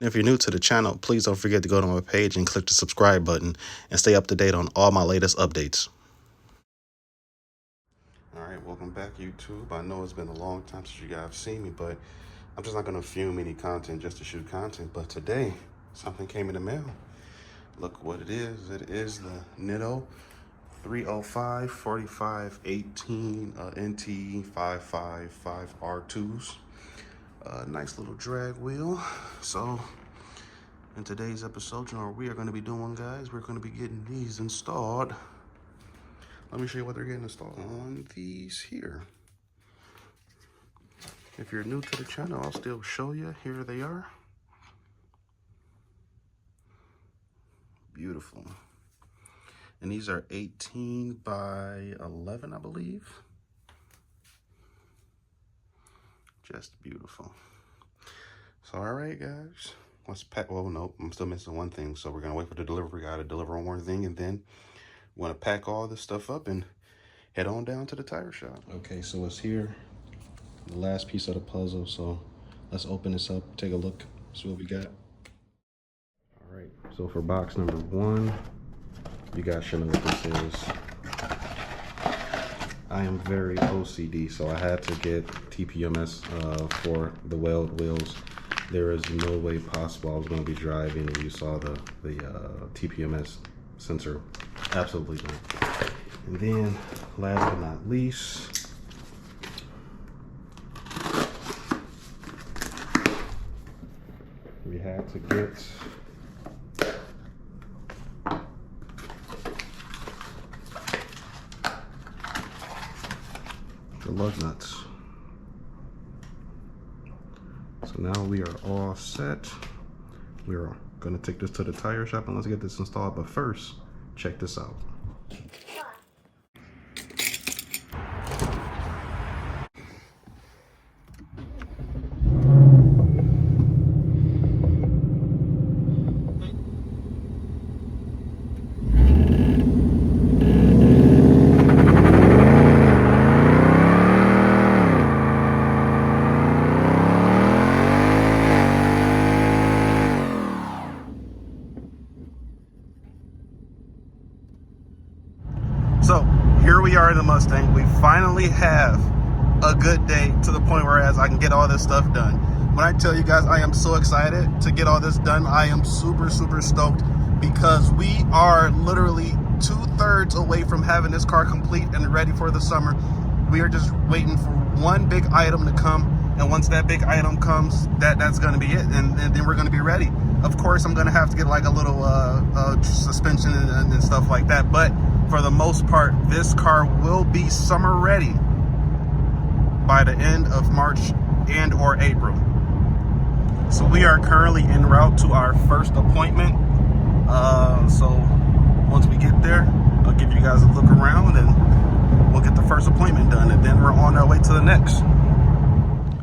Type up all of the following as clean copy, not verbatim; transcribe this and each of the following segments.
If you're new to the channel, please don't forget to go to my page and click the subscribe button and stay up to date on all my latest updates. Alright, welcome back YouTube. I know it's been a long time since you guys have seen me, but I'm just not going to film any content just to shoot content. But today, something came in the mail. Look what it is. It is the Nitto 305 4518 NT 555 R2s. Nice little drag wheel. So in today's episode, you know what we are going to be doing, guys? We're going to be getting these installed. Let me show you what they're getting installed on these here. If you're new to the channel, I'll still show you. Here they are. Beautiful. And these are 18 by 11, I believe. Just beautiful. So, all right, guys. Let's pack. Well, no, I'm still missing one thing. So we're going to wait for the delivery guy to deliver one more thing. And then we're going to pack all this stuff up and head on down to the tire shop. Okay, so it's here. The last piece of the puzzle. So let's open this up, take a look, see what we got. All right, so for box number 1, you guys should know what this is. I am very OCD, so I had to get TPMS for the Weld wheels. There is no way possible I was going to be driving and you saw the TPMS sensor. Absolutely not. And then, last but not least, we had to get the lug nuts. So now we are all set. We are gonna take this to the tire shop and let's get this installed. But first, check this out. So here we are in the Mustang. We finally have a good day to the point where I can get all this stuff done. When I tell you guys I am so excited to get all this done, I am super stoked because we are literally 2/3 away from having this car complete and ready for the summer. We are just waiting for one big item to come, and once that big item comes, that's going to be it, and then we're going to be ready. Of course, I'm going to have to get like a little suspension and stuff like that, but for the most part, this car will be summer ready by the end of March and or April. So we are currently en route to our first appointment. So once we get there, I'll give you guys a look around and we'll get the first appointment done, and then we're on our way to the next.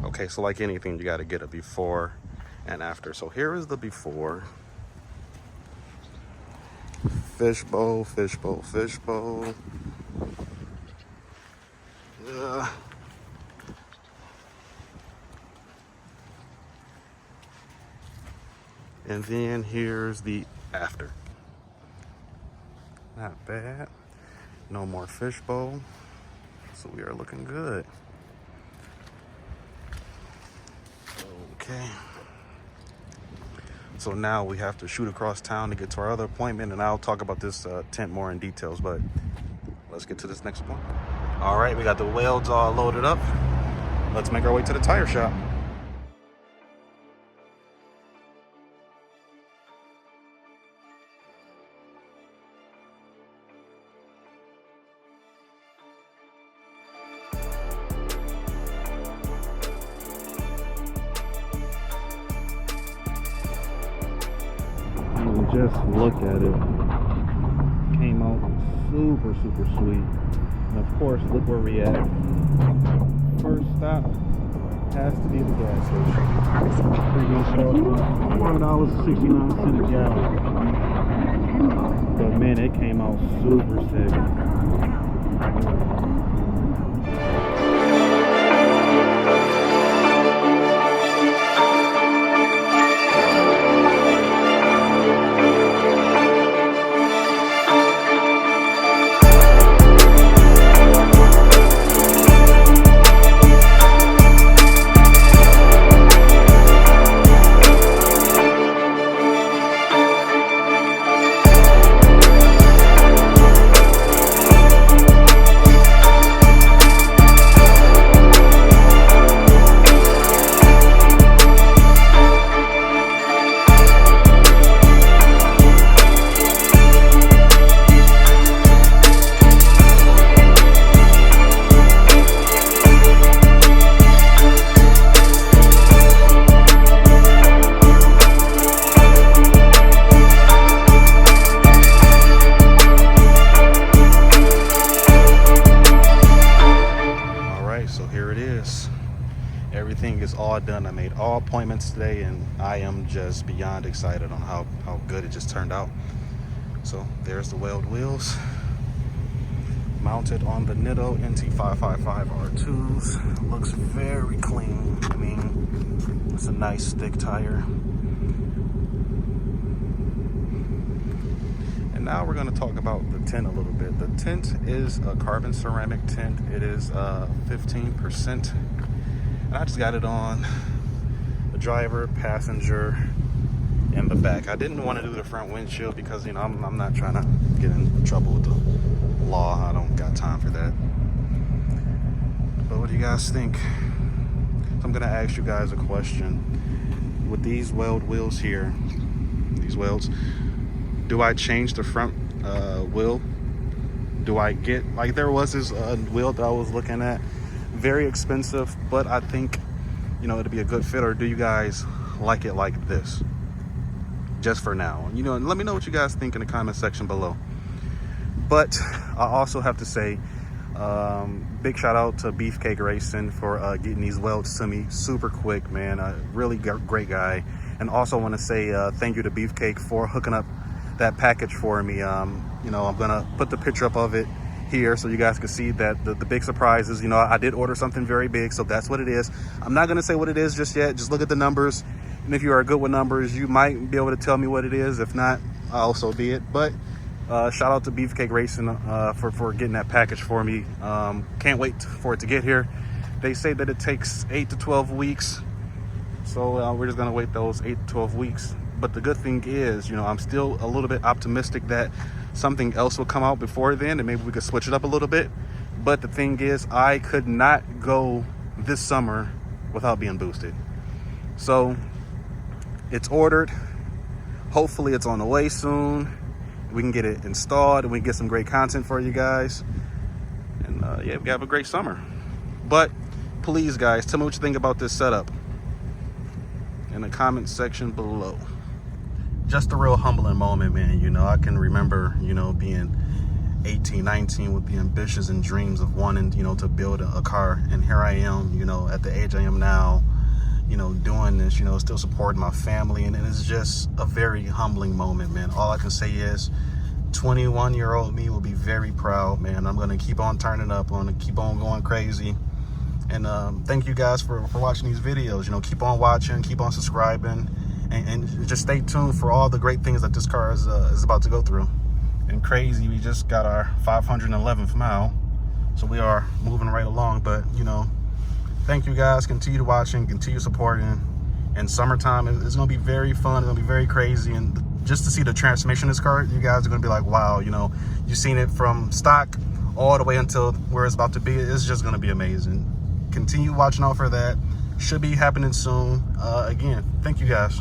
Okay, so like anything, you got to get a before and after. So here is the before. Fishbowl, fishbowl, fishbowl. Yeah. And then here's the after. Not bad. No more fishbowl. So we are looking good. Okay. So now we have to shoot across town to get to our other appointment, and I'll talk about this tent more in details, but let's get to this next appointment. All right, we got the welds all loaded up. Let's make our way to the tire shop. Just look at it. Came out super sweet. And of course, look where we at. First stop has to be the gas station. We're gonna start with $4.69 a gallon. But man, it came out super sick. everything is all done. I made all appointments today, and I am just beyond excited on how good it just turned out. So there's the Weld wheels mounted on the Nitto NT555 R2s. Looks very clean. I mean, it's a nice thick tire. And now we're going to talk about the tint a little bit. The tint is a carbon ceramic tint. It is 15%. And I just got it on the driver, passenger, and the back. I didn't want to do the front windshield because, you know, I'm not trying to get in trouble with the law. I don't got time for that. But what do you guys think? So I'm going to ask you guys a question. With these Weld wheels here, these Welds, do I change the front wheel? Do I get, like, there was this wheel that I was looking at, very expensive, but I think, you know, it'd be a good fit. Or do you guys like it like this, just for now? You know, and let me know what you guys think in the comment section below. But I also have to say, big shout out to Beefcake Racing for getting these welds to me super quick, man. A really great guy. And also want to say thank you to Beefcake for hooking up that package for me. You know, I'm gonna put the picture up of it here so you guys can see that the big surprises. You know, I did order something very big, so that's what it is. I'm not gonna say what it is just yet. Just look at the numbers, and if you are good with numbers, you might be able to tell me what it is. If not, also be it. But shout out to Beefcake Racing for getting that package for me. Can't wait for it to get here. They say that it takes 8 to 12 weeks, so we're just gonna wait those 8 to 12 weeks. But the good thing is, you know, I'm still a little bit optimistic that something else will come out before then, and maybe we could switch it up a little bit. But the thing is, I could not go this summer without being boosted. So it's ordered. Hopefully it's on the way soon. We can get it installed and we can get some great content for you guys. And yeah, we have a great summer. But please, guys, tell me what you think about this setup in the comment section below. Just a real humbling moment, man. You know, I can remember, you know, being 18, 19 with the ambitions and dreams of wanting, you know, to build a car. And here I am, you know, at the age I am now, you know, doing this, you know, still supporting my family. And it's just a very humbling moment, man. All I can say is 21-year-old me will be very proud, man. I'm going to keep on turning up. I'm going to keep on going crazy. And thank you guys for watching these videos. You know, keep on watching, keep on subscribing, and just stay tuned for all the great things that this car is about to go through. And crazy, we just got our 511th mile, so we are moving right along. But, you know, thank you guys. Continue watching, continue supporting. And summertime is going to be very fun. It's going to be very crazy. And just to see the transformation of this car, you guys are going to be like, wow, you know, you've seen it from stock all the way until where it's about to be. It's just going to be amazing. Continue watching out for that. Should be happening soon. Again, thank you guys.